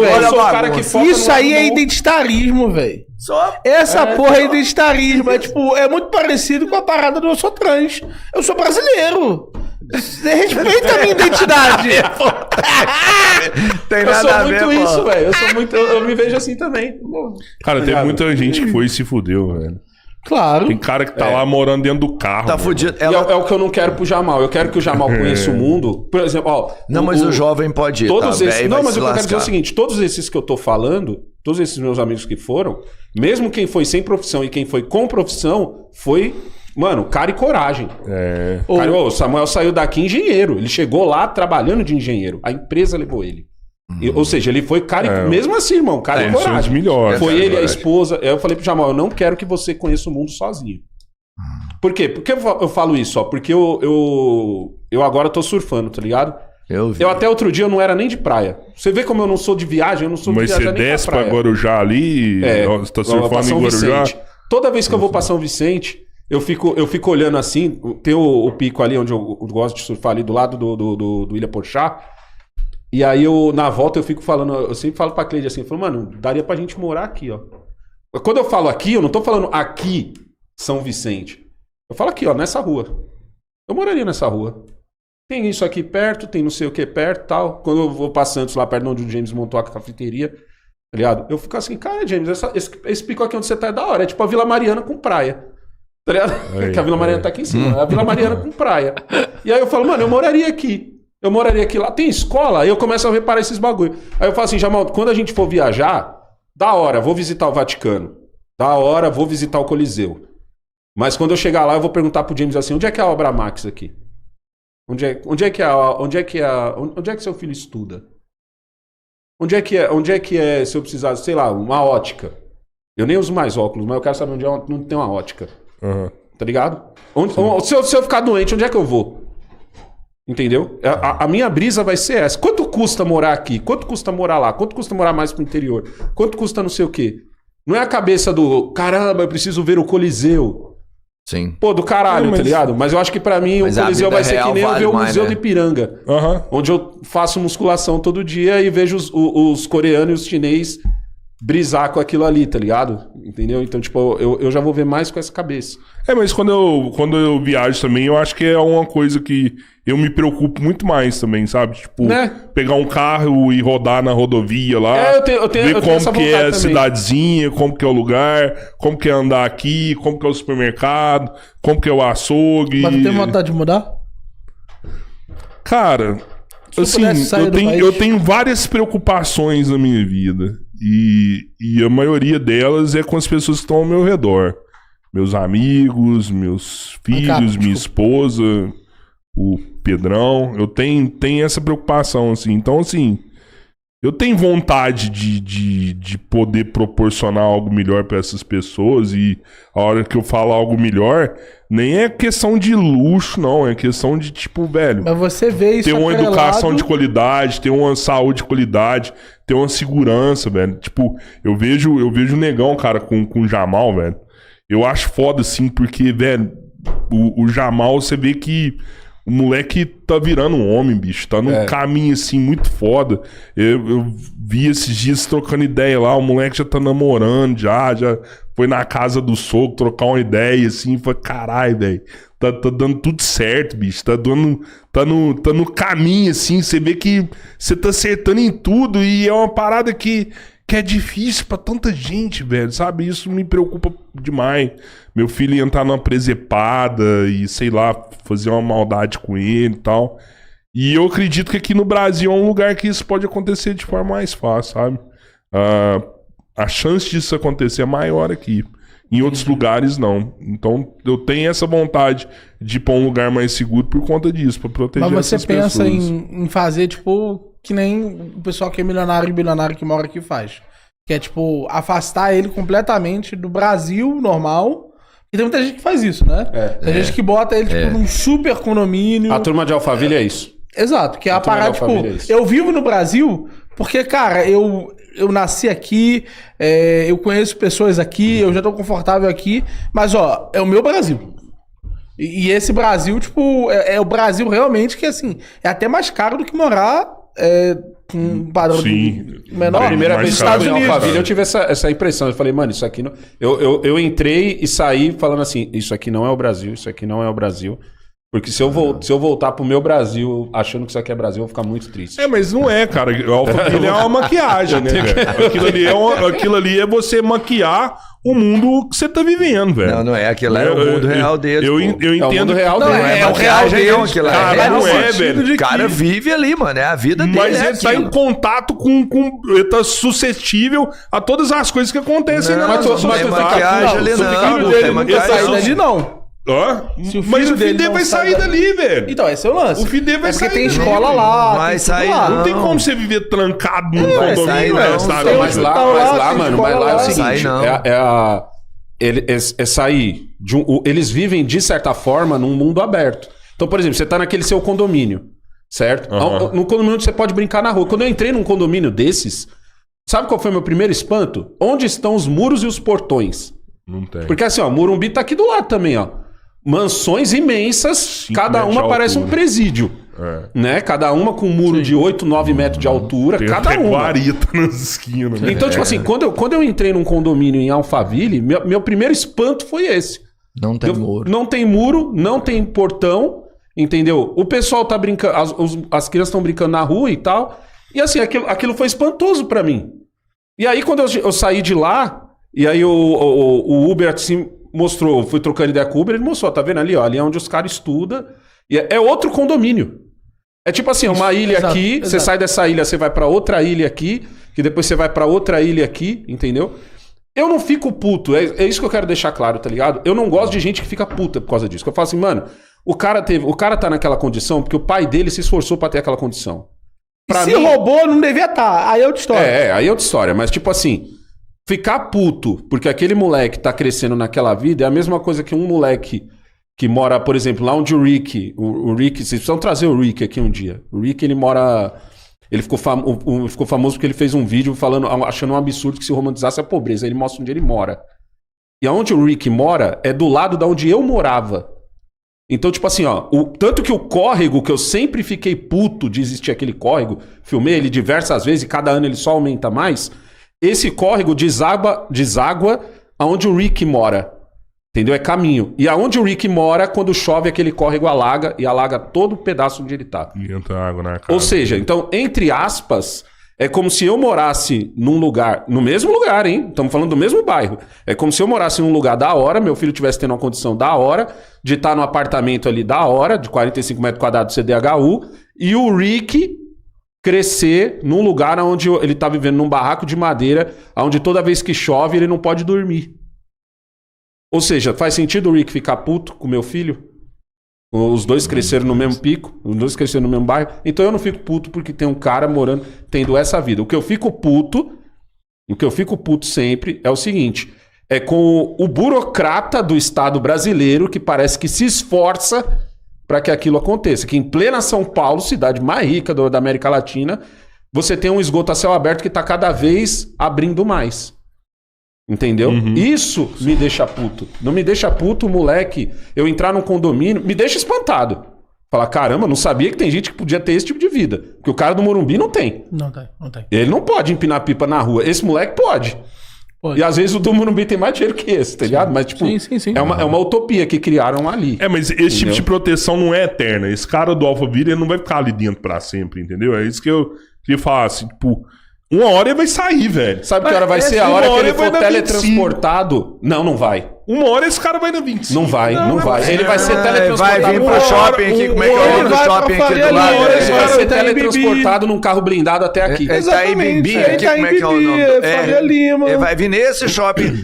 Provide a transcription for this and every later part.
Eu sou o cara que foca Isso aí é identitarismo, velho. Essa porra é identitarismo. É tipo, é muito parecido com a parada do eu sou trans. Eu sou brasileiro. Você respeita a minha identidade. Tem nada a ver, isso, velho. Eu sou muito. Eu me vejo assim também. Cara, tem muita gente que foi e se fudeu, velho. Claro. Tem cara que tá lá morando dentro do carro. Tá fudido. É o que eu não quero pro Jamal. Eu quero que o Jamal conheça o mundo. Por exemplo, ó. Não, mas o jovem pode ir. Todos esses. Não, mas eu quero dizer o seguinte: todos esses que eu tô falando, todos esses meus amigos que foram, mesmo quem foi sem profissão e quem foi com profissão, foi. Mano, cara e coragem. Cara, o Samuel saiu daqui engenheiro. Ele chegou lá trabalhando de engenheiro. A empresa levou ele. Ou seja, ele foi cara e... Mesmo assim, irmão, cara e coragem. São os melhores. Foi ele, a esposa. Eu falei pro Jamal, eu não quero que você conheça o mundo sozinho. Por quê? Por que eu falo isso? Ó? Porque eu agora tô surfando, tá ligado? Eu até outro dia eu não era nem de praia. Você vê como eu não sou de viagem, eu não sou de viajar nem pra praia. Mas você desce pra Guarujá ali, você tá surfando em Guarujá? Toda vez que eu vou pra São Vicente, eu fico olhando assim, tem o pico ali onde eu gosto de surfar ali do lado do Ilha Porchá. E aí na volta eu fico falando, eu sempre falo pra Cleide assim, eu falo, mano, daria pra gente morar aqui, ó. Quando eu falo aqui, eu não tô falando aqui, São Vicente. Eu falo aqui, ó, nessa rua. Eu moraria nessa rua. Tem isso aqui perto, tem não sei o que perto e tal. Quando eu vou pra Santos, lá perto onde o James montou a cafeteria, tá ligado? Eu fico assim, cara, James, esse pico aqui onde você tá é da hora. É tipo a Vila Mariana com praia. Tá ligado? Que a Vila Mariana tá aqui em cima. É a Vila Mariana com praia. E aí eu falo, mano, eu moraria aqui. Eu moraria aqui, lá tem escola, aí eu começo a reparar esses bagulho. Aí eu falo assim, Jamal, quando a gente for viajar, da hora, vou visitar o Vaticano. Da hora, vou visitar o Coliseu. Mas quando eu chegar lá, eu vou perguntar pro James assim, onde é que é a Obra Max aqui? Onde é que seu filho estuda? Onde é que é, se eu precisar, sei lá, uma ótica? Eu nem uso mais óculos, mas eu quero saber onde não tem uma ótica. Uhum. Tá ligado? Se eu ficar doente, onde é que eu vou? Entendeu? A minha brisa vai ser essa. Quanto custa morar aqui? Quanto custa morar lá? Quanto custa morar mais pro interior? Quanto custa não sei o quê? Não é a cabeça do caramba, eu preciso ver o Coliseu. Sim. Pô, do caralho, tá ligado? Mas eu acho que pra mim o Coliseu vai ser que nem eu ver o Museu do Ipiranga. Onde eu faço musculação todo dia e vejo os coreanos e os chineses brisar com aquilo ali, tá ligado? Entendeu? Então, tipo, eu já vou ver mais com essa cabeça. Mas quando eu viajo também, eu acho que é uma coisa que eu me preocupo muito mais também, sabe? Tipo, pegar um carro e rodar na rodovia lá, ver como que é a cidadezinha, como que é o lugar, como que é andar aqui, como que é o supermercado, como que é o açougue. Mas tem vontade de mudar? Cara, assim, eu tenho várias preocupações na minha vida. E a maioria delas é com as pessoas que estão ao meu redor. Meus amigos, meus filhos, minha esposa, o Pedrão. Eu tenho essa preocupação, assim. Então, assim, eu tenho vontade de poder proporcionar algo melhor para essas pessoas. E a hora que eu falo algo melhor, nem é questão de luxo, não. É questão de, tipo, velho... Mas você vê isso ter uma educação de qualidade, ter uma saúde de qualidade, ter uma segurança, velho. Tipo, eu vejo o negão, cara, com o Jamal, velho. Eu acho foda, assim, porque, velho, o Jamal, você vê que o moleque tá virando um homem, bicho. Tá num caminho, assim, muito foda. Eu vi esses dias trocando ideia lá, o moleque já tá namorando, já foi na casa do sogro trocar uma ideia, assim, falei, caralho, velho. Tá dando tudo certo, bicho. Tá no caminho, assim. Você vê que você tá acertando em tudo e é uma parada que é difícil pra tanta gente, velho, sabe? Isso me preocupa demais. Meu filho ia entrar numa presepada e, sei lá, fazer uma maldade com ele e tal. E eu acredito que aqui no Brasil é um lugar que isso pode acontecer de forma mais fácil, sabe? A chance disso acontecer é maior aqui. Em outros lugares, não. Então, eu tenho essa vontade de ir pra um lugar mais seguro por conta disso, pra proteger essas pessoas. Mas você pensa em fazer, tipo, que nem o pessoal que é milionário e bilionário que mora aqui faz. Que é, tipo, afastar ele completamente do Brasil normal. E tem muita gente que faz isso, né? Tem gente que bota ele, tipo, num super condomínio. A turma de Alphaville é isso. Exato, que é a parada, tipo, eu vivo no Brasil porque, cara, eu nasci aqui, eu conheço pessoas aqui, eu já tô confortável aqui, mas, ó, é o meu Brasil. E esse Brasil, tipo, é o Brasil realmente que, assim, é até mais caro do que morar com um padrão Sim. menor. A primeira mais vez que eu caro, fui em mais Alphaville, caro. eu tive essa impressão. Eu falei, mano, isso aqui não... Eu entrei e saí falando assim, isso aqui não é o Brasil, isso aqui não é o Brasil. Porque se eu voltar pro meu Brasil achando que isso aqui é Brasil, eu vou ficar muito triste. É, mas não é, cara. O Alphaville é uma maquiagem, né, velho? Aquilo ali é você maquiar o mundo que você tá vivendo, velho. Não é. Aquilo é o mundo real deles. Eu pô. entendo. É o mundo real Não, dele. é o real maquiagem, deles, não, aquilo é cara, real. não é, no sentido velho. de O cara que- vive ali, mano. É a vida dele. Mas ele tá em aquilo. contato com. Ele tá suscetível a todas as coisas que acontecem Não, na mas nossa tu- mas tem tu sociedade. fica- maquiagem ali, Se o filho não. dele Tem não maquiagem. sair dali, não. Hã? Se o Mas filho o filho dele dele não vai sai sair dali, velho. Então, esse é o lance. O filho dele vai é porque sair tem dali, escola velho. lá, Vai tem tudo sair, lá. Não tem Não. como você viver trancado num vai sair, condomínio, não. velho, sabe? Tem Mas lá, hospital lá, tem mano, escola mas lá é o lá. seguinte, Sai não. é sair de eles vivem de certa forma num mundo aberto. Então, por exemplo, você tá naquele seu condomínio, certo? Aham. No condomínio você pode brincar na rua. Quando eu entrei num condomínio desses, sabe qual foi o meu primeiro espanto? Onde estão os muros e os portões? Não tem. Porque assim, ó, Morumbi tá aqui do lado também, ó. Mansões imensas, 5 cada metros uma de parece um altura. presídio. É. Né? Cada uma com um muro de 8, 9 metros de altura, Tem cada até uma. guarita nas esquinas, né? Então, tipo assim, quando eu entrei num condomínio em Alphaville, meu primeiro espanto foi esse. Não tem muro. Não tem muro, não tem portão, entendeu? O pessoal tá brincando, as crianças estão brincando na rua e tal. E assim, aquilo foi espantoso pra mim. E aí, quando eu saí de lá, e aí o Uber assim mostrou, fui trocando ideia com o Uber, ele mostrou, tá vendo ali, ó, ali é onde os caras estudam. E é outro condomínio. É tipo assim, uma ilha exato, aqui, você exato. sai dessa ilha, você vai pra outra ilha aqui, que depois você vai pra outra ilha aqui, entendeu? Eu não fico puto, é isso que eu quero deixar claro, tá ligado? Eu não gosto de gente que fica puta por causa disso. Que eu falo assim, mano, o cara tá naquela condição porque o pai dele se esforçou pra ter aquela condição. Pra Se roubou, não devia estar. Aí é outra história. aí é outra história, mas tipo assim, ficar puto porque aquele moleque tá crescendo naquela vida é a mesma coisa que um moleque que mora, por exemplo, lá onde o Rick, vocês precisam trazer o Rick aqui um dia. O Rick, ele mora, ele ficou famoso porque ele fez um vídeo falando, achando um absurdo que se romantizasse a pobreza. Ele mostra onde ele mora. E aonde o Rick mora é do lado da onde eu morava. Então, tipo assim, ó, tanto que o córrego, que eu sempre fiquei puto de existir aquele córrego, filmei ele diversas vezes e cada ano ele só aumenta mais, esse córrego deságua aonde o Rick mora. Entendeu? É caminho. E aonde o Rick mora, quando chove, aquele córrego alaga e alaga todo o pedaço onde ele tá. E entra água na casa. Ou seja, então, entre aspas, é como se eu morasse num lugar, no mesmo lugar, hein? Estamos falando do mesmo bairro. É como se eu morasse num lugar da hora, meu filho tivesse tendo uma condição da hora, de estar num apartamento ali da hora, de 45 metros quadrados CDHU, e o Rick crescer num lugar onde ele tá vivendo num barraco de madeira, onde toda vez que chove ele não pode dormir. Ou seja, faz sentido o Rick ficar puto com o meu filho? Os dois cresceram no mesmo pico, os dois cresceram no mesmo bairro. Então eu não fico puto porque tem um cara morando, tendo essa vida. O que eu fico puto sempre é o seguinte: é com o burocrata do Estado brasileiro que parece que se esforça para que aquilo aconteça. Que em plena São Paulo, cidade mais rica da América Latina, você tem um esgoto a céu aberto que está cada vez abrindo mais. Entendeu? Isso me deixa puto. Não me deixa puto o moleque, eu entrar num condomínio, me deixa espantado. Falar, caramba, não sabia que tem gente que podia ter esse tipo de vida. Porque o cara do Morumbi não tem. Não tem. Ele não pode empinar pipa na rua. Esse moleque pode. Pode. E às vezes o do Morumbi tem mais dinheiro que esse, tá ligado? Mas, tipo, Sim. É uma utopia que criaram ali. É, mas esse tipo de proteção não é eterna. Esse cara do Alphaville, ele não vai ficar ali dentro pra sempre, entendeu? É isso que eu queria falar, assim, tipo... Uma hora ele vai sair, velho. Sabe que hora vai ser? A hora que ele for teletransportado? Não vai. Uma hora esse cara vai na 25. Não vai. Ele vai ser teletransportado. Vai vir pro shopping aqui, como é que é o nome do shopping aqui do lado? Ele vai ser Tá em teletransportado num carro blindado até aqui. Tá em Bimbi, aqui, como é que é o nome? Faria Lima. Ele vai vir nesse shopping.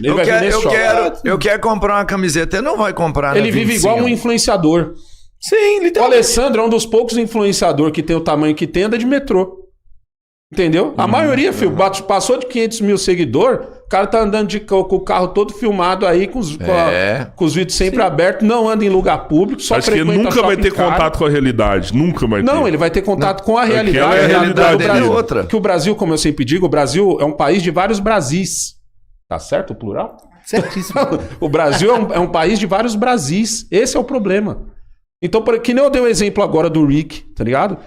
Eu quero comprar uma camiseta. Ele não vai comprar na Ele vive 25. igual um influenciador. Sim, O literalmente. Alessandro é um dos poucos influenciadores que tem o tamanho que tem, anda de metrô. Entendeu? A maioria, filho, passou de 500 mil seguidores, o cara tá andando com o carro todo filmado aí, com os vidros sempre abertos, não anda em lugar público, só Acho que ele frequenta nunca vai shopping ter caro. contato com a realidade. Nunca vai ter. Não, ele vai ter contato com a realidade. Aquela é a realidade do dele. Brasil. Outra. Que o Brasil, como eu sempre digo, o Brasil é um país de vários Brasis. Tá certo o plural? Certíssimo. O Brasil é um país de vários Brasis. Esse é o problema. Então, que nem eu dei o exemplo agora do Rick, tá ligado?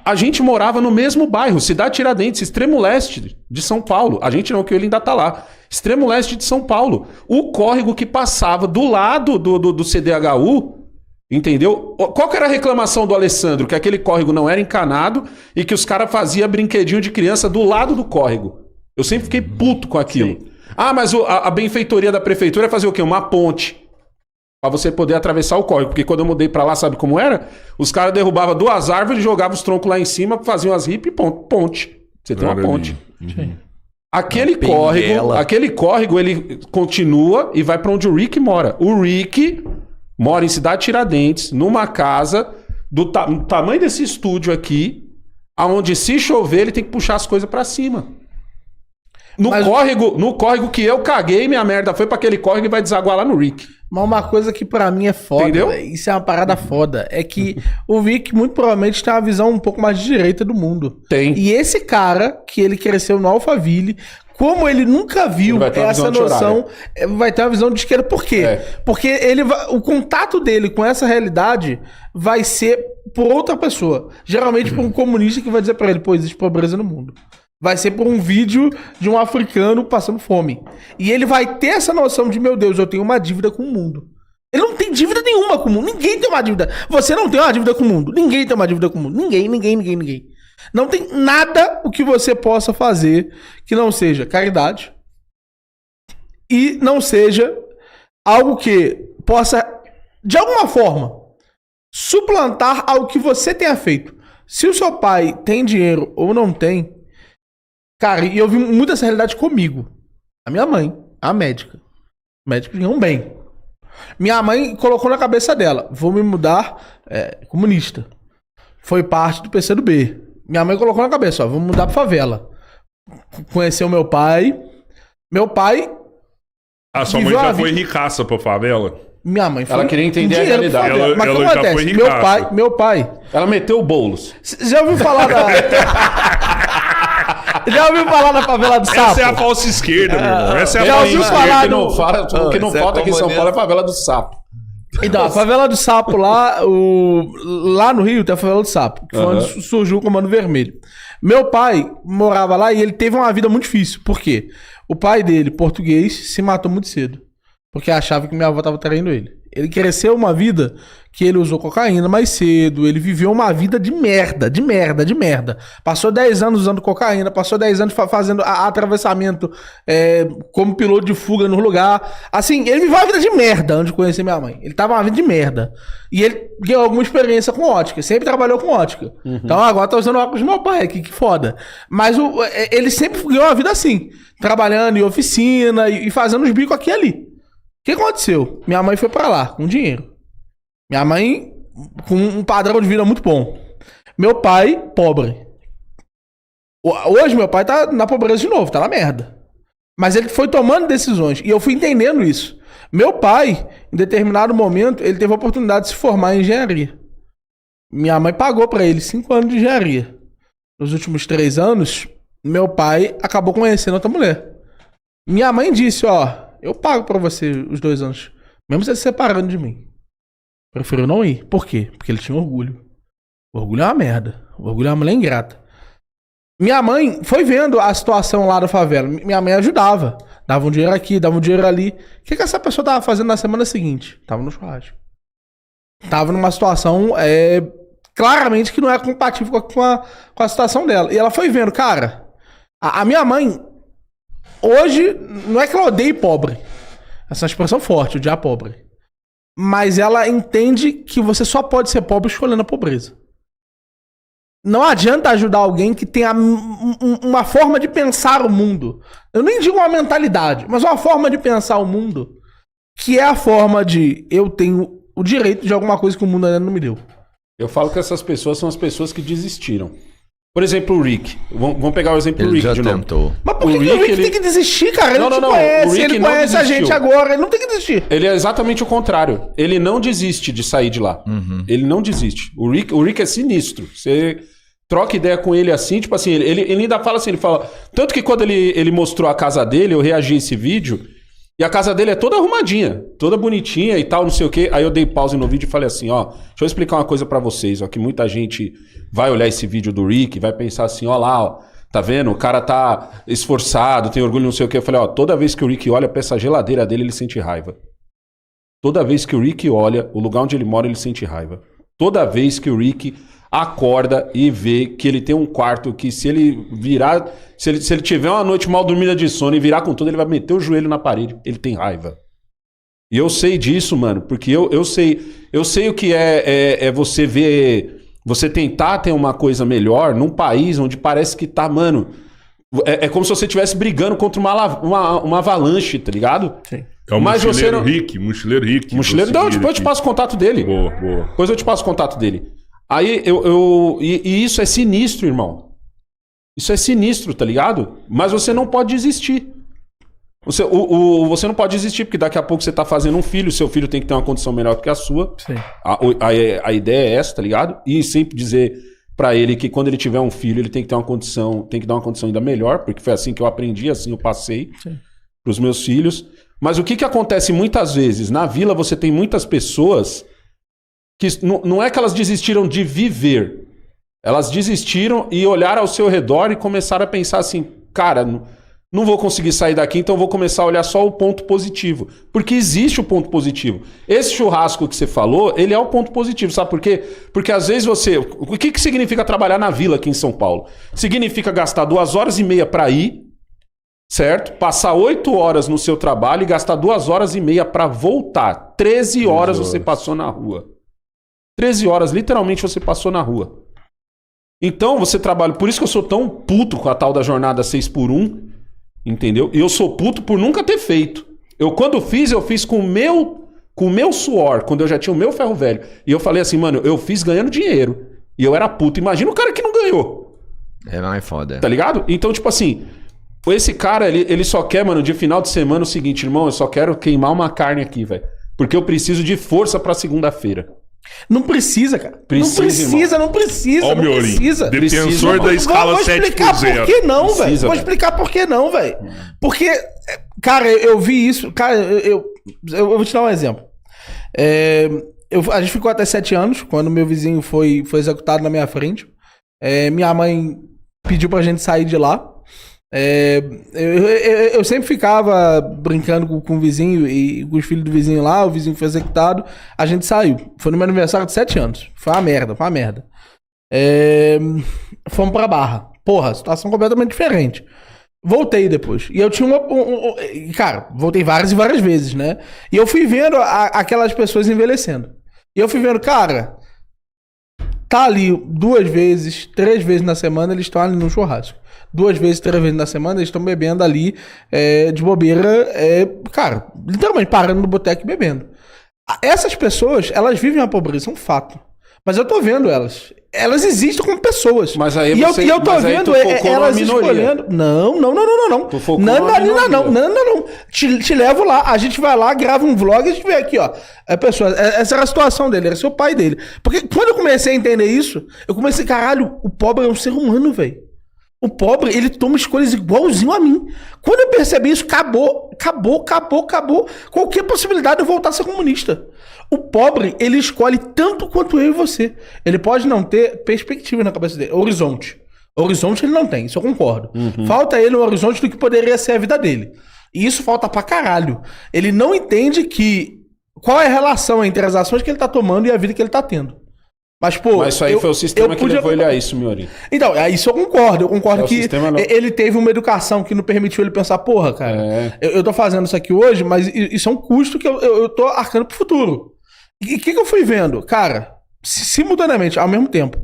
A gente morava no mesmo bairro, Cidade Tiradentes, extremo leste de São Paulo. A gente não, que ele ainda tá lá. Extremo leste de São Paulo. O córrego que passava do lado do CDHU, entendeu? Qual que era a reclamação do Alessandro? Que aquele córrego não era encanado e que os caras faziam brinquedinho de criança do lado do córrego. Eu sempre fiquei puto com aquilo. Sim. Ah, mas a benfeitoria da prefeitura é fazer o quê? Uma ponte. Pra você poder atravessar o córrego. Porque quando eu mudei pra lá, sabe como era? Os caras derrubavam 2 árvores, jogavam os troncos lá em cima, faziam as ripas e ponte. Você tem uma ponte. Aquele córrego, ele continua e vai pra onde o Rick mora. O Rick mora em Cidade Tiradentes, numa casa do tamanho desse estúdio aqui, aonde se chover ele tem que puxar as coisas pra cima. No córrego que eu caguei, minha merda foi pra aquele córrego e vai desaguar lá no Rick. Mas uma coisa que pra mim é foda, entendeu? Isso é uma parada foda, é que o Rick muito provavelmente tem uma visão um pouco mais de direita do mundo. Tem. E esse cara, que ele cresceu no Alphaville, como ele nunca viu essa noção, vai ter uma visão de esquerda. Por quê? Porque o contato dele com essa realidade vai ser por outra pessoa. Geralmente por um comunista que vai dizer pra ele, pô, existe pobreza no mundo. Vai ser por um vídeo de um africano passando fome. E ele vai ter essa noção de, meu Deus, eu tenho uma dívida com o mundo. Ele não tem dívida nenhuma com o mundo. Ninguém tem uma dívida. Você não tem uma dívida com o mundo. Ninguém tem uma dívida com o mundo. Ninguém. Não tem nada o que você possa fazer que não seja caridade e não seja algo que possa, de alguma forma, suplantar algo que você tenha feito. Se o seu pai tem dinheiro ou não tem, cara, e eu vi muito essa realidade comigo. A minha mãe, a médica. Médicos ganham bem. Minha mãe colocou na cabeça dela, vou me mudar comunista. Foi parte do PCdoB. Minha mãe colocou na cabeça, vou mudar pra favela. Conheceu meu pai. Meu pai... sua mãe já foi ricaça pra favela? Minha mãe foi... Ela queria entender a realidade. Mas o que acontece? Meu pai... Ela meteu o Boulos. Já ouviu falar da... Já ouviu falar da favela do Sapo? Essa é a falsa esquerda, meu irmão. Essa é a já falsa ouviu esquerda. falar O que não falta aqui em São Paulo é a favela do Sapo. Então, a favela do Sapo lá, lá no Rio tem a favela do Sapo, que foi onde surgiu o Comando Vermelho. Meu pai morava lá e ele teve uma vida muito difícil. Por quê? O pai dele, português, se matou muito cedo. Porque achava que minha avó estava traindo ele. Ele cresceu uma vida que ele usou cocaína mais cedo, ele viveu uma vida de merda. Passou 10 anos usando cocaína, passou 10 anos fazendo atravessamento como piloto de fuga no lugar. Assim, ele viveu uma vida de merda antes de conhecer minha mãe. Ele tava uma vida de merda. E ele ganhou alguma experiência com ótica, sempre trabalhou com ótica. Então agora tá usando óculos do meu pai, que foda. Mas ele sempre ganhou uma vida assim, trabalhando em oficina e fazendo os bicos aqui e ali. O que aconteceu? Minha mãe foi pra lá, com dinheiro. Minha mãe com um padrão de vida muito bom. Meu pai, pobre. Hoje meu pai tá na pobreza de novo, tá na merda. Mas ele foi tomando decisões, e eu fui entendendo isso. Meu pai, em determinado momento, ele teve a oportunidade de se formar em engenharia. Minha mãe pagou pra ele 5 anos de engenharia. Nos últimos 3 anos, meu pai acabou conhecendo outra mulher. Minha mãe disse, eu pago pra você os 2 anos. Mesmo você se separando de mim. Prefiro não ir. Por quê? Porque ele tinha orgulho. O orgulho é uma merda. O orgulho é uma mulher ingrata. Minha mãe foi vendo a situação lá da favela. Minha mãe ajudava. Dava um dinheiro aqui, dava um dinheiro ali. O que essa pessoa tava fazendo na semana seguinte? Tava no churrasco. Tava numa situação claramente que não é compatível com a situação dela. E ela foi vendo, cara, a minha mãe... Hoje, não é que ela odeie pobre. Essa é uma expressão forte, odiar pobre. Mas ela entende que você só pode ser pobre escolhendo a pobreza. Não adianta ajudar alguém que tenha uma forma de pensar o mundo. Eu nem digo uma mentalidade, mas uma forma de pensar o mundo que é a forma de eu tenho o direito de alguma coisa que o mundo ainda não me deu. Eu falo que essas pessoas são as pessoas que desistiram. Por exemplo, o Rick. Vamos pegar o exemplo do Rick de novo. Tentou. Mas por que o Rick tem que desistir, cara? Ele não conhece, ele conhece a gente agora, ele não tem que desistir. Ele é exatamente o contrário. Ele não desiste de sair de lá. Ele não desiste. O Rick é sinistro. Você troca ideia com ele assim, tipo assim, ele ainda fala assim, ele fala... Tanto que quando ele mostrou a casa dele, eu reagi a esse vídeo, E a casa dele é toda arrumadinha, toda bonitinha e tal, não sei o quê. Aí eu dei pause no vídeo e falei assim, ó, deixa eu explicar uma coisa pra vocês, ó, que muita gente vai olhar esse vídeo do Rick e vai pensar assim, ó lá, ó, tá vendo? O cara tá esforçado, tem orgulho, não sei o quê. Eu falei, ó, toda vez que o Rick olha pra essa geladeira dele, ele sente raiva. Toda vez que o Rick olha, o lugar onde ele mora, ele sente raiva. Toda vez que o Rick acorda e vê que ele tem um quarto que se ele virar... Se ele tiver uma noite mal dormida de sono e virar com tudo, ele vai meter o joelho na parede. Ele tem raiva. E eu sei disso, mano, porque eu sei o que é você ver... Você tentar ter uma coisa melhor num país onde parece que tá, mano... É como se você estivesse brigando contra uma avalanche, tá ligado? Sim. É o mochileiro Rick, mochileiro Rick. Mochileiro, não, depois eu te passo o contato dele. Boa. Depois eu te passo o contato dele. Aí e isso é sinistro, irmão. Isso é sinistro, tá ligado? Mas você não pode desistir. Você não pode desistir, porque daqui a pouco você tá fazendo um filho, seu filho tem que ter uma condição melhor do que a sua. Sim. A ideia é essa, tá ligado? E sempre dizer pra ele que quando ele tiver um filho, ele tem que ter uma condição, tem que dar uma condição ainda melhor, porque foi assim que eu aprendi, assim eu passei pros meus filhos. Mas o que acontece muitas vezes? Na vila você tem muitas pessoas que não é que elas desistiram de viver. Elas desistiram e olharam ao seu redor e começaram a pensar assim, cara, não vou conseguir sair daqui, então vou começar a olhar só o ponto positivo. Porque existe o ponto positivo. Esse churrasco que você falou, ele é o ponto positivo, sabe por quê? Porque às vezes você... O que significa trabalhar na vila aqui em São Paulo? Significa gastar 2h30 para ir, certo? Passar 8 horas no seu trabalho e gastar 2h30 para voltar. 13 horas você passou na rua. 13 horas, literalmente, você passou na rua. Então, você trabalha... Por isso que eu sou tão puto com a tal da jornada 6x1, entendeu? E eu sou puto por nunca ter feito. Quando fiz, eu fiz com o meu suor, quando eu já tinha o meu ferro velho. E eu falei assim, mano, eu fiz ganhando dinheiro. E eu era puto. Imagina o cara que não ganhou. Não é foda. Tá ligado? Então, tipo assim... Esse cara, ele só quer, mano, de final de semana o seguinte, irmão, eu só quero queimar uma carne aqui, velho. Porque eu preciso de força pra segunda-feira. Não precisa, cara. Não precisa. Ó, meu defensor da escala 7x0. Vou explicar por que não, velho. Vou explicar por que não, velho. Porque, cara, eu vi isso. Cara, eu vou te dar um exemplo. A gente ficou até 7 anos, quando meu vizinho foi executado na minha frente. Minha mãe pediu pra gente sair de lá. Eu sempre ficava brincando com o vizinho e com os filhos do vizinho lá. O vizinho foi executado, a gente saiu. Foi no meu aniversário de 7 anos. Foi uma merda. Fomos pra Barra. Porra, situação completamente diferente. Voltei depois. E eu tinha cara, voltei várias e várias vezes, né? E eu fui vendo aquelas pessoas envelhecendo. E eu fui vendo, cara, tá ali 2 vezes, 3 vezes na semana, eles estão ali no churrasco. 2 vezes, 3 vezes na semana, eles estão bebendo ali de bobeira, cara, literalmente parando no boteco e bebendo. Essas pessoas, elas vivem a pobreza, é um fato. Mas eu tô vendo elas. Elas existem como pessoas. Mas aí e eu tô vendo elas escolhendo. Não. Tu focou não. Te levo lá. A gente vai lá, grava um vlog e a gente vê aqui, ó. Essa era a situação dele, era seu pai dele. Porque quando eu comecei a entender isso, eu comecei, caralho, o pobre é um ser humano, velho. O pobre, ele toma escolhas igualzinho a mim. Quando eu percebi isso, acabou qualquer possibilidade de eu voltar a ser comunista. O pobre, ele escolhe tanto quanto eu e você. Ele pode não ter perspectiva na cabeça dele. Horizonte ele não tem, isso eu concordo. Falta ele um horizonte do que poderia ser a vida dele. E isso falta pra caralho. Ele não entende qual é a relação entre as ações que ele tá tomando e a vida que ele tá tendo. Mas isso aí foi o sistema que levou ele a isso, Miorinho. Então, isso eu concordo. Eu concordo que ele teve uma educação que não permitiu ele pensar, porra, cara, eu tô fazendo isso aqui hoje, mas isso é um custo que eu tô arcando pro futuro. E o que eu fui vendo? Cara, simultaneamente, ao mesmo tempo.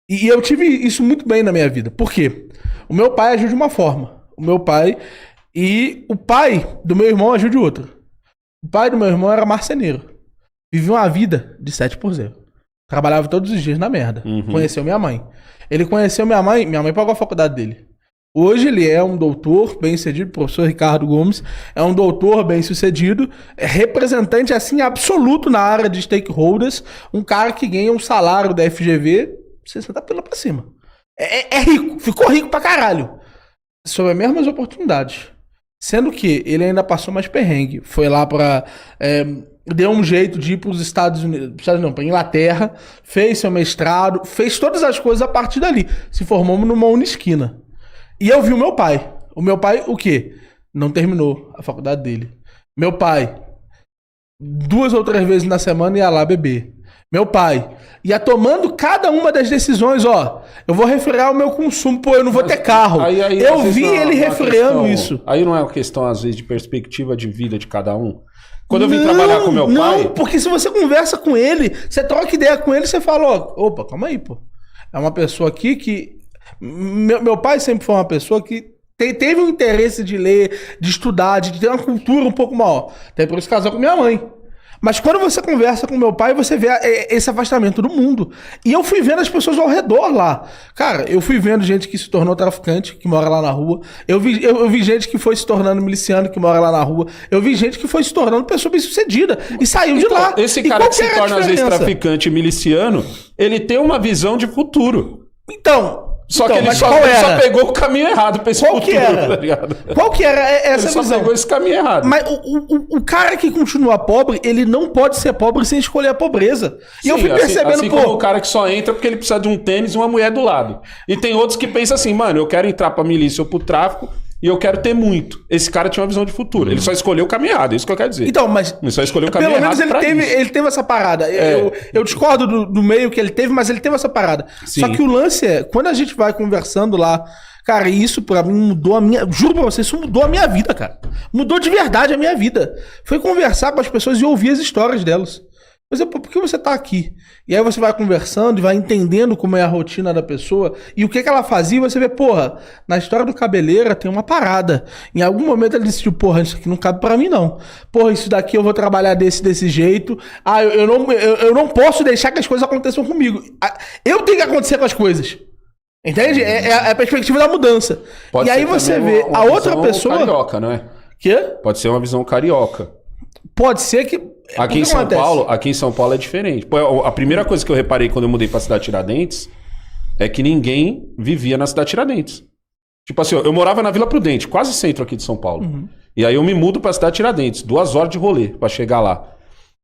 E eu tive isso muito bem na minha vida. Por quê? O meu pai agiu de uma forma. O pai do meu irmão agiu de outra. O pai do meu irmão era marceneiro. Vivia uma vida de 7x0. Trabalhava todos os dias na merda. Conheceu minha mãe. Ele conheceu minha mãe pagou a faculdade dele. Hoje ele é um doutor bem-sucedido, professor Ricardo Gomes, é um doutor bem-sucedido, representante assim absoluto na área de stakeholders, um cara que ganha um salário da FGV, 60 pila pra cima. É rico, ficou rico pra caralho. Sobre as mesmas oportunidades. Sendo que ele ainda passou mais perrengue. Foi lá pra... deu um jeito de ir pros Estados Unidos... pra Inglaterra. Fez seu mestrado. Fez todas as coisas a partir dali. Se formou numa Unisquina. E eu vi o meu pai. O meu pai, o quê? Não terminou a faculdade dele. Meu pai, 2 ou 3 vezes na semana ia lá beber. Meu pai ia tomando cada uma das decisões, ó. Eu vou refrear o meu consumo, pô, eu não vou ter carro. Eu vi ele refreando isso. Aí não é uma questão, às vezes, de perspectiva de vida de cada um. Quando eu vim trabalhar com meu pai... Não, porque se você conversa com ele, você troca ideia com ele, você fala, ó, opa, calma aí, pô. É uma pessoa aqui que... Meu pai sempre foi uma pessoa que teve um interesse de ler, de estudar, de ter uma cultura um pouco maior. Até por isso casou com minha mãe. Mas quando você conversa com meu pai, você vê esse afastamento do mundo. E eu fui vendo as pessoas ao redor lá. Cara, eu fui vendo gente que se tornou traficante, que mora lá na rua. Eu vi gente que foi se tornando miliciano, que mora lá na rua. Eu vi gente que foi se tornando pessoa bem-sucedida e saiu de lá. Esse cara que se torna, às vezes, traficante e miliciano, ele tem uma visão de futuro. Só que ele só pegou o caminho errado pra esse futuro, tá ligado? Qual que era essa visão? Ele só pegou esse caminho errado. Mas o cara que continua pobre, ele não pode ser pobre sem escolher a pobreza. Sim, e eu fui percebendo, como o cara que só entra porque ele precisa de um tênis e uma mulher do lado. E tem outros que pensam assim, mano, eu quero entrar pra milícia ou pro tráfico e eu quero ter muito. Esse cara tinha uma visão de futuro. Ele só escolheu o caminho errado, é isso que eu quero dizer. Então, mas... Ele só escolheu o caminho errado. Pelo menos ele teve essa parada. Eu discordo do meio que ele teve, mas ele teve essa parada. Sim. Só que o lance é, quando a gente vai conversando lá, cara, isso pra mim mudou a minha... Juro pra você, isso mudou a minha vida, cara. Mudou de verdade a minha vida. Foi conversar com as pessoas e ouvir as histórias delas. Mas por que você tá aqui? E aí você vai conversando e vai entendendo como é a rotina da pessoa e o que ela fazia, e você vê, porra, na história do Cabeleira tem uma parada. Em algum momento ele decidiu, porra, isso aqui não cabe pra mim não. Porra, isso daqui eu vou trabalhar desse jeito. Eu não posso deixar que as coisas aconteçam comigo. Eu tenho que acontecer com as coisas. Entende? É a perspectiva da mudança. Pode e aí você vê a outra pessoa... carioca, não é? Quê? Pode ser uma visão carioca. Pode ser que... Aqui em São Paulo é diferente. Pô, a primeira coisa que eu reparei quando eu mudei pra cidade Tiradentes é que ninguém vivia na cidade Tiradentes. Tipo assim, eu morava na Vila Prudente, quase centro aqui de São Paulo. Uhum. E aí eu me mudo pra cidade Tiradentes, 2 horas de rolê pra chegar lá.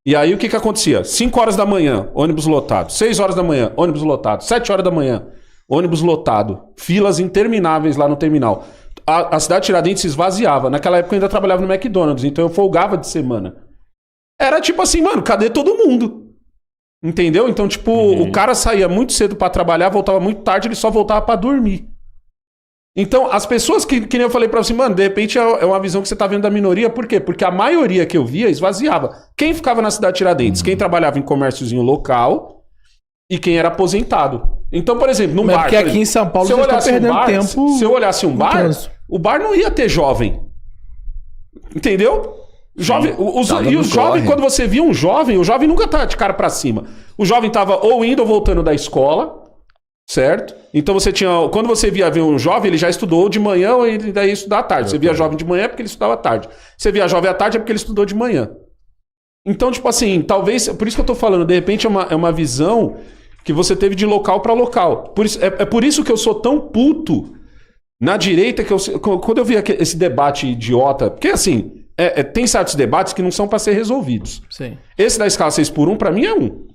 E aí o que acontecia? 5 horas da manhã, ônibus lotado. 6 horas da manhã, ônibus lotado. 7 horas da manhã, ônibus lotado. Filas intermináveis lá no terminal. A cidade Tiradentes se esvaziava. Naquela época eu ainda trabalhava no McDonald's, então eu folgava de semana. Era tipo assim, mano, cadê todo mundo? Entendeu? Então, tipo, o cara saía muito cedo pra trabalhar, voltava muito tarde, ele só voltava pra dormir. Então, as pessoas que nem eu falei pra você, mano, de repente é uma visão que você tá vendo da minoria, por quê? Porque a maioria que eu via esvaziava. Quem ficava na cidade Tiradentes? Quem trabalhava em comérciozinho local e quem era aposentado. Então, por exemplo, num bar... Porque aqui em São Paulo você tá perdendo tempo... Se eu olhasse um bar, o bar não ia ter jovem. Entendeu? Jovem, o jovem, quando você via um jovem, o jovem nunca tá de cara pra cima. O jovem tava ou indo ou voltando da escola, certo? Então você tinha... Quando você via ver um jovem, ele já estudou de manhã ou ele daí ia estudar à tarde. Você via jovem de manhã é porque ele estudava à tarde. Você via jovem à tarde é porque ele estudou de manhã. Então, tipo assim, talvez... Por isso que eu tô falando, de repente é uma visão que você teve de local pra local. É por isso que eu sou tão puto na direita, que quando eu vi esse debate idiota... Porque assim... tem certos debates que não são para ser resolvidos. Sim. Esse da escala 6x1, para mim, é um.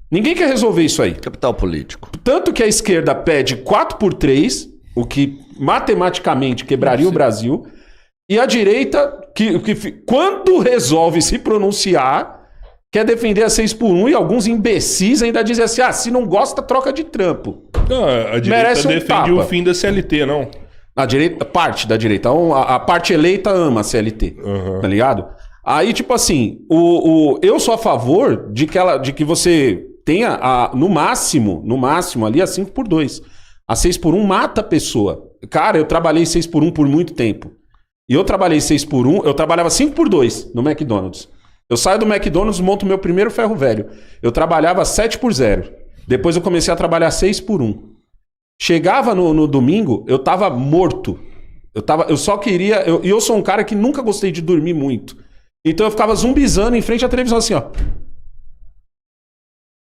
Ninguém quer resolver isso aí. Capital político. Tanto que a esquerda pede 4x3, o que matematicamente quebraria o Brasil, e a direita, que quando resolve se pronunciar, quer defender a 6x1, e alguns imbecis ainda dizem assim, se não gosta, troca de trampo. Não, a direita merece defende o fim da CLT, não? A direita, parte da direita. A parte eleita ama a CLT, tá ligado? Aí, tipo assim, eu sou a favor de que você tenha, no máximo ali, a 5x2. A 6x1 mata a pessoa. Cara, eu trabalhei 6x1 por muito tempo. E eu trabalhei 6x1, eu trabalhava 5x2 no McDonald's. Eu saio do McDonald's e monto meu primeiro ferro velho. Eu trabalhava 7x0. Depois eu comecei a trabalhar 6x1. Chegava no domingo, eu tava morto. Eu só queria... E eu sou um cara que nunca gostei de dormir muito. Então eu ficava zumbizando em frente à televisão assim, ó.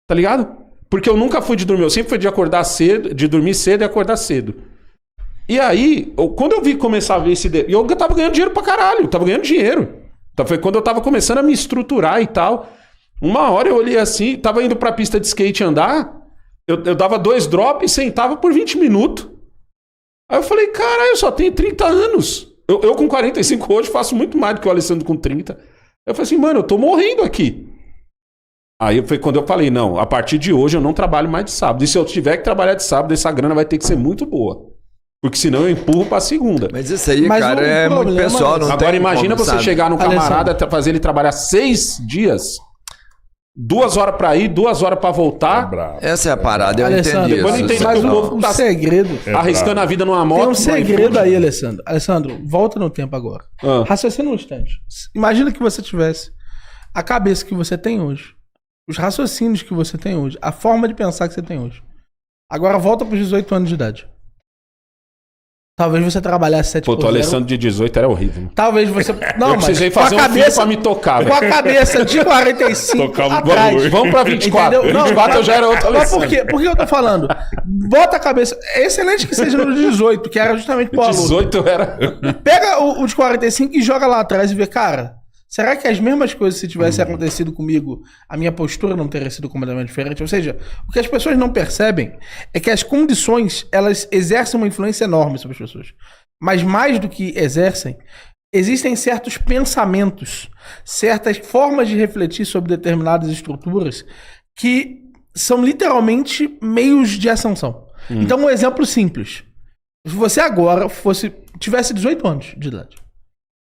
Tá ligado? Porque eu nunca fui de dormir. Eu sempre fui de acordar cedo, de dormir cedo e acordar cedo. E aí, quando eu vi começar a ver eu tava ganhando dinheiro pra caralho, eu tava ganhando dinheiro. Então foi quando eu tava começando a me estruturar e tal. Uma hora eu olhei assim, tava indo pra pista de skate andar, eu dava 2 drops e sentava por 20 minutos. Aí eu falei, caralho, eu só tenho 30 anos. Eu com 45 hoje faço muito mais do que o Alessandro com 30. Eu falei assim, mano, eu tô morrendo aqui. Aí foi quando eu falei, não, a partir de hoje eu não trabalho mais de sábado. E se eu tiver que trabalhar de sábado, essa grana vai ter que ser muito boa. Porque senão eu empurro pra segunda. Mas isso aí, cara, é muito pessoal. Não agora imagina como, você sabe? chegar no camarada, fazer ele trabalhar 6 dias, 2 horas pra ir, 2 horas pra voltar. Essa é a parada, eu Alessandro, entendi depois isso. não entendi Mas que o povo um tá segredo. arriscando a vida numa moto. Tem um segredo aí, Alessandro. Alessandro, volta no tempo agora. Raciocina um instante. Imagina que você tivesse a cabeça que você tem hoje, os raciocínios que você tem hoje, a forma de pensar que você tem hoje. Agora volta para os 18 anos de idade. Talvez você trabalhasse 7 Pô, o Alessandro de 18 era horrível. Talvez você... Não, eu precisei fazer um filho pra me tocar, velho. Com a cabeça de 45 atrás. Vamos pra 24. Entendeu? Não, 24 eu já era outro Alessandro. Mas por quê? Por que eu tô falando? Bota a cabeça... É excelente que seja no 18, que era justamente pro aluno. 18 era... Pega o de 45 e joga lá atrás e vê, cara... Será que as mesmas coisas, se tivesse acontecido comigo, a minha postura não teria sido completamente diferente? Ou seja, o que as pessoas não percebem é que as condições, elas exercem uma influência enorme sobre as pessoas. Mas mais do que exercem, existem certos pensamentos, certas formas de refletir sobre determinadas estruturas que são literalmente meios de ascensão. Então, um exemplo simples. Se você agora tivesse 18 anos de idade,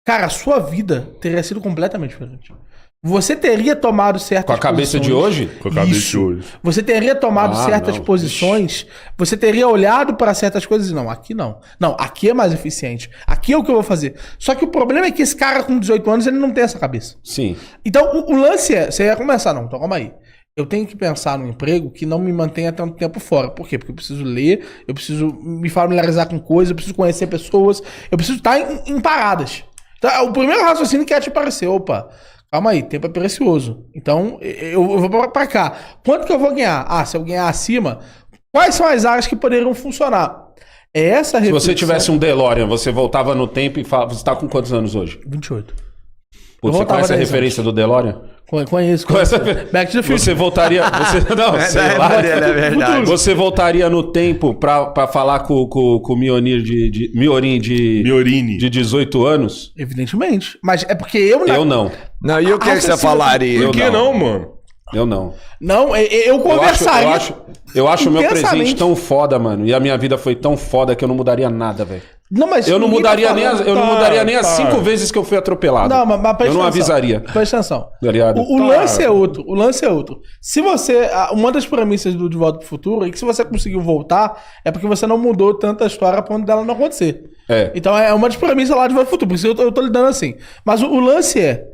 cara, a sua vida teria sido completamente diferente. Você teria tomado certas posições. Com a cabeça de hoje? Com a cabeça de hoje. Você teria tomado certas posições, você teria olhado para certas coisas e não, aqui não. Não, aqui é mais eficiente. Aqui é o que eu vou fazer. Só que o problema é que esse cara com 18 anos, ele não tem essa cabeça. Sim. Então, o lance é, você ia começar, não, então calma aí. Eu tenho que pensar num emprego que não me mantenha tanto tempo fora. Por quê? Porque eu preciso ler, eu preciso me familiarizar com coisas, eu preciso conhecer pessoas, eu preciso estar em paradas. Então, o primeiro raciocínio que é te parecer, opa, calma aí, tempo é precioso. Então, eu vou pra cá. Quanto que eu vou ganhar? Ah, se eu ganhar acima, quais são as áreas que poderiam funcionar? É essa reflexão. Se você tivesse um DeLorean, você voltava no tempo e falava, você tá com quantos anos hoje? 28. Putz, você conhece a referência do DeLorean? Conheço. Back to the Future. Você voltaria... Não, sei lá. É verdade. Você voltaria no tempo pra falar com o Miorin de 18 anos? Evidentemente. Mas é porque eu... Eu não. Não, e o que você falaria? Por que não, mano? Eu não. Não, eu conversaria. Eu acho o meu presente tão foda, mano. E a minha vida foi tão foda que eu não mudaria nada, velho. Não, mas eu não mudaria nem as 5 vezes que eu fui atropelado. Não, mas eu não avisaria. Presta atenção. O lance é outro. O lance é outro. Se você... Uma das premissas do De Volta pro Futuro é que se você conseguiu voltar, é porque você não mudou tanta história pra onde dela não acontecer. Então é uma das premissas lá de Volta pro Futuro. Por isso eu tô lidando assim. Mas o lance é...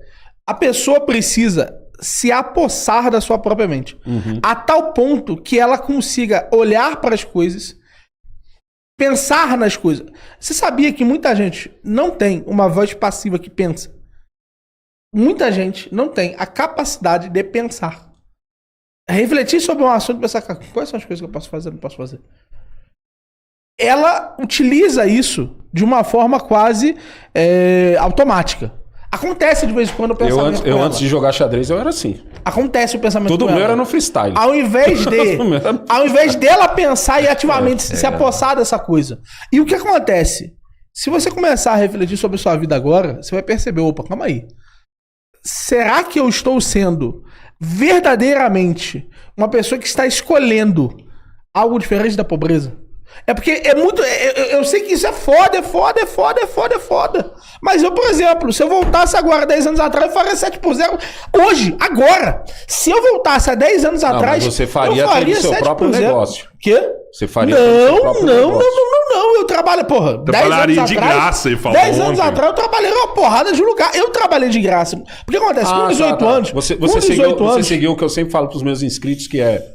A pessoa precisa se apossar da sua própria mente. A tal ponto que ela consiga olhar para as coisas, pensar nas coisas. Você sabia que muita gente não tem uma voz passiva que pensa? Muita gente não tem a capacidade de pensar. Refletir sobre um assunto e pensar, quais são as coisas que eu posso fazer, não posso fazer. Ela utiliza isso de uma forma quase automática. Acontece de vez em quando o pensamento. Eu antes de jogar xadrez, eu era assim. Acontece o pensamento. Tudo meu era no freestyle. Ao invés dela pensar e ativamente se apossar dessa coisa. E o que acontece? Se você começar a refletir sobre a sua vida agora, você vai perceber, opa, calma aí. Será que eu estou sendo verdadeiramente uma pessoa que está escolhendo algo diferente da pobreza? É porque é muito... Eu sei que isso é foda. Mas eu, por exemplo, se eu voltasse agora 10 anos atrás, eu faria 7x0 hoje, agora. Se eu voltasse há 10 anos atrás, mas você faria o seu próprio negócio. Quê? Você faria Não. Eu trabalho, porra, 10 anos de atrás... graça, ele falou 10 anos atrás eu trabalhei numa porrada de lugar. Eu trabalhei de graça. Porque acontece, com 18 anos... Você seguiu o que eu sempre falo pros meus inscritos, que é...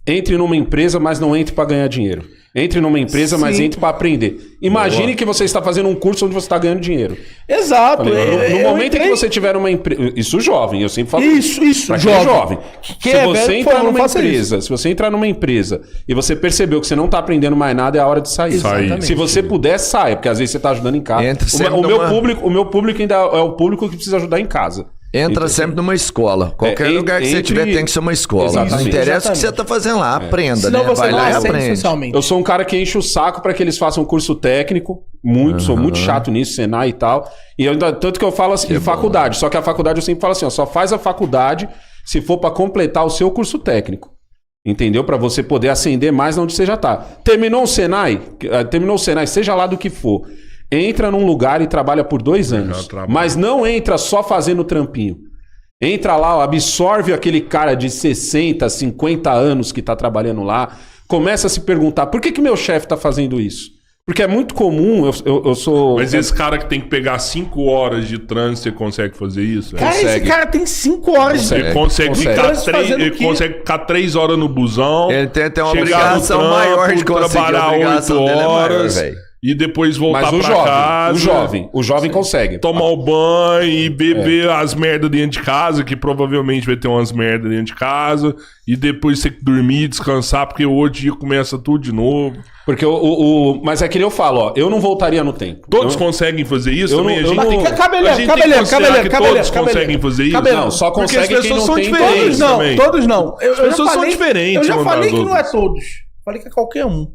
Entre numa empresa, mas não entre pra ganhar dinheiro. Entre numa empresa, mas entre para aprender. Imagine que você está fazendo um curso onde você está ganhando dinheiro. Exato. No momento em que você tiver uma empresa... Isso jovem, eu sempre falo isso. Jovem. Se você entrar numa empresa, se você entrar numa empresa e você percebeu que você não está aprendendo mais nada, é a hora de sair. Se você puder, saia, porque às vezes você está ajudando em casa. O meu público ainda é o público que precisa ajudar em casa. Entra sempre numa escola. Qualquer lugar que você tiver tem que ser uma escola. Exatamente. Não interessa o que você está fazendo lá, aprenda, senão né? Você vai não lá e aprende. Socialmente. Eu sou um cara que enche o saco para que eles façam curso técnico. Sou muito chato nisso, Senai e tal. E eu ainda, tanto que eu falo assim, faculdade. Só que a faculdade eu sempre falo assim, ó, só faz a faculdade se for para completar o seu curso técnico. Entendeu? Para você poder ascender mais onde você já tá. Terminou o Senai, seja lá do que for. Entra num lugar e trabalha por 2 anos. Mas não entra só fazendo trampinho. Entra lá, absorve aquele cara de 60, 50 anos que tá trabalhando lá. Começa a se perguntar, por que meu chefe tá fazendo isso? Porque é muito comum, eu sou... Mas esse cara que tem que pegar 5 horas de trânsito, você consegue fazer isso? Cara, esse cara tem 5 horas de Ele consegue ficar 3 horas no busão. Ele tem até uma obrigação maior de conseguir trabalhar 8 horas. Velho. E depois voltar pra casa. O jovem consegue. Tomar o banho e beber as merdas dentro de casa, que provavelmente vai ter umas merdas dentro de casa. E depois ter que dormir, descansar, porque hoje dia começa tudo de novo. Porque mas é que eu falo, ó, eu não voltaria no tempo. Todos conseguem fazer isso também? Todos conseguem fazer isso? Não, só consegue quem não tem todos não, todos não. As pessoas são diferentes. Eu já falei que não é todos. Falei que é qualquer um.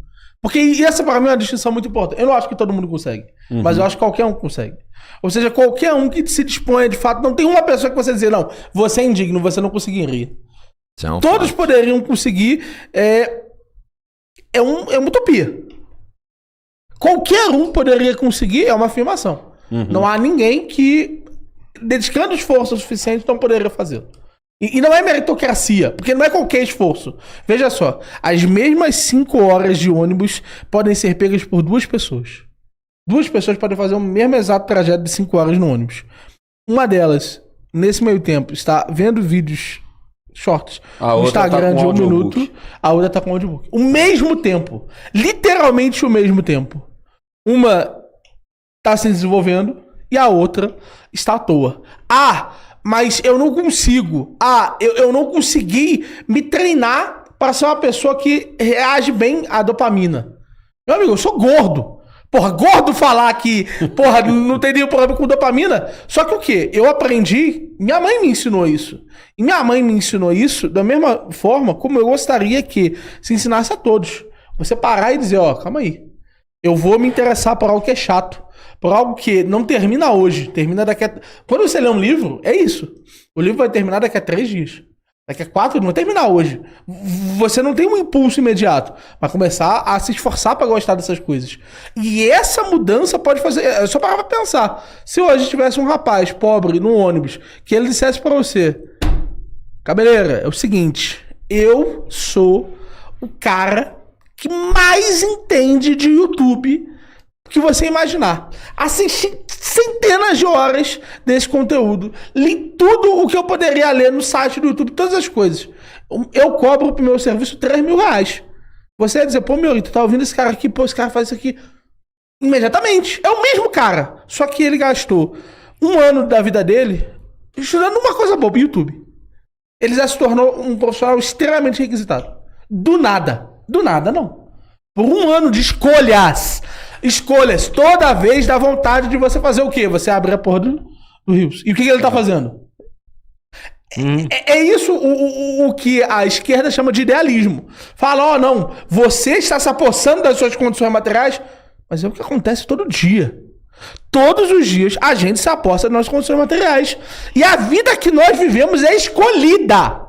Porque essa para mim é uma distinção muito importante. Eu não acho que todo mundo consegue, mas eu acho que qualquer um consegue. Ou seja, qualquer um que se disponha de fato, não tem uma pessoa que você dizer, não, você é indigno, você não conseguiria. Todos poderiam conseguir, é uma utopia. Qualquer um poderia conseguir, é uma afirmação. Não há ninguém que, dedicando esforço suficiente, não poderia fazê-lo. E não é meritocracia, porque não é qualquer esforço. Veja só, as mesmas 5 horas de ônibus podem ser pegas por 2 pessoas. 2 pessoas podem fazer o mesmo exato trajeto de 5 horas no ônibus. Uma delas, nesse meio tempo, está vendo vídeos shorts no Instagram de 1 minuto, a outra está com o audiobook. O mesmo tempo. Literalmente o mesmo tempo. Uma está se desenvolvendo e a outra está à toa. Mas eu não consigo. Eu não consegui me treinar para ser uma pessoa que reage bem à dopamina. Meu amigo, eu sou gordo. Gordo falar que, não tem nenhum problema com dopamina. Só que o quê? Eu aprendi, minha mãe me ensinou isso. E minha mãe me ensinou isso da mesma forma como eu gostaria que se ensinasse a todos. Você parar e dizer, calma aí. Eu vou me interessar por algo que é chato. Por algo que não termina hoje, termina daqui a... Quando você lê um livro, é isso. O livro vai terminar daqui a 3 dias. Daqui a 4, não vai terminar hoje. Você não tem um impulso imediato. Vai começar a se esforçar para gostar dessas coisas. E essa mudança pode fazer... É só parar pra pensar. Se hoje tivesse um rapaz pobre no ônibus, que ele dissesse para você, cabeleira, é o seguinte, eu sou o cara que mais entende de YouTube que você imaginar. Assisti centenas de horas desse conteúdo. Li tudo o que eu poderia ler no site do YouTube, todas as coisas. Eu cobro pro meu serviço R$3.000. Você ia dizer, tu tá ouvindo esse cara aqui, esse cara faz isso aqui. Imediatamente. É o mesmo cara. Só que ele gastou 1 ano da vida dele estudando uma coisa boa, YouTube. Ele já se tornou um profissional extremamente requisitado. Do nada. Do nada, não. Por 1 ano de escolhas. Escolhas. Toda vez dá vontade de você fazer o quê? Você abre a porra do Rios. E o que ele tá fazendo? É isso o que a esquerda chama de idealismo. Fala, não, você está se apossando das suas condições materiais, mas é o que acontece todo dia. Todos os dias a gente se aposta das nossas condições materiais. E a vida que nós vivemos é escolhida.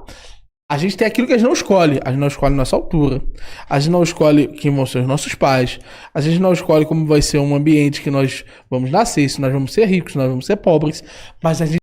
A gente tem aquilo que a gente não escolhe. A gente não escolhe nossa altura. A gente não escolhe quem vão ser os nossos pais. A gente não escolhe como vai ser um ambiente que nós vamos nascer, se nós vamos ser ricos, se nós vamos ser pobres. Mas a gente